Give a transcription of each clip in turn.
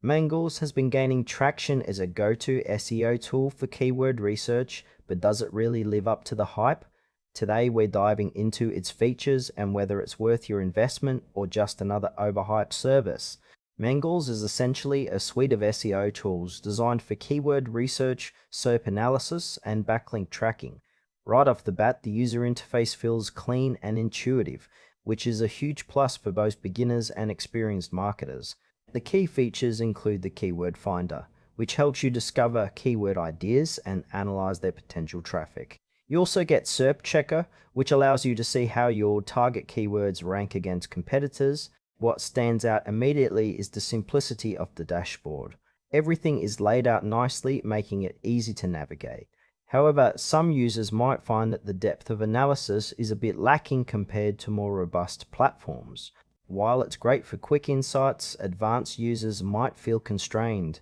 Mangools has been gaining traction as a go-to SEO tool for keyword research, but does it really live up to the hype? Today we're diving into its features and whether it's worth your investment or just another overhyped service. Mangools is essentially a suite of SEO tools designed for keyword research, SERP analysis, and backlink tracking. Right off the bat, the user interface feels clean and intuitive, which is a huge plus for both beginners and experienced marketers. The key features include the Keyword Finder, which helps you discover keyword ideas and analyze their potential traffic. You also get SERP Checker, which allows you to see how your target keywords rank against competitors. What stands out immediately is the simplicity of the dashboard. Everything is laid out nicely, making it easy to navigate. However, some users might find that the depth of analysis is a bit lacking compared to more robust platforms. While it's great for quick insights, advanced users might feel constrained.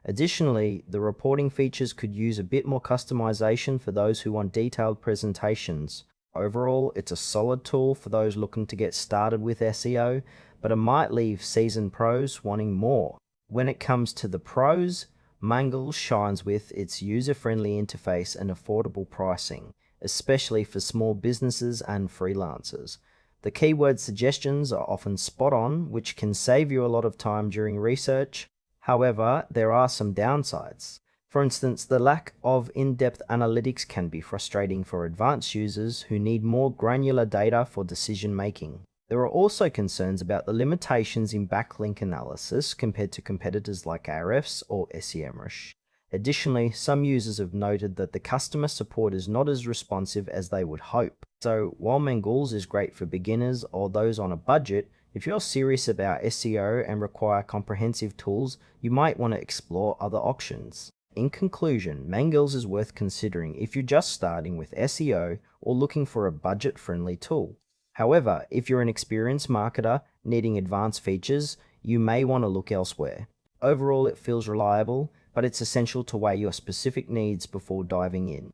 Additionally, the reporting features could use a bit more customization for those who want detailed presentations. Overall, it's a solid tool for those looking to get started with SEO, but it might leave seasoned pros wanting more. When it comes to the pros, Mangools shines with its user-friendly interface and affordable pricing, especially for small businesses and freelancers. The keyword suggestions are often spot on, which can save you a lot of time during research. However, there are some downsides. For instance, the lack of in-depth analytics can be frustrating for advanced users who need more granular data for decision making. There are also concerns about the limitations in backlink analysis compared to competitors like Ahrefs or SEMrush. Additionally, some users have noted that the customer support is not as responsive as they would hope. So while Mangools is great for beginners or those on a budget, if you're serious about SEO and require comprehensive tools, you might want to explore other options. In conclusion, Mangools is worth considering if you're just starting with SEO or looking for a budget-friendly tool. However, if you're an experienced marketer needing advanced features, you may want to look elsewhere. Overall, it feels reliable, but it's essential to weigh your specific needs before diving in.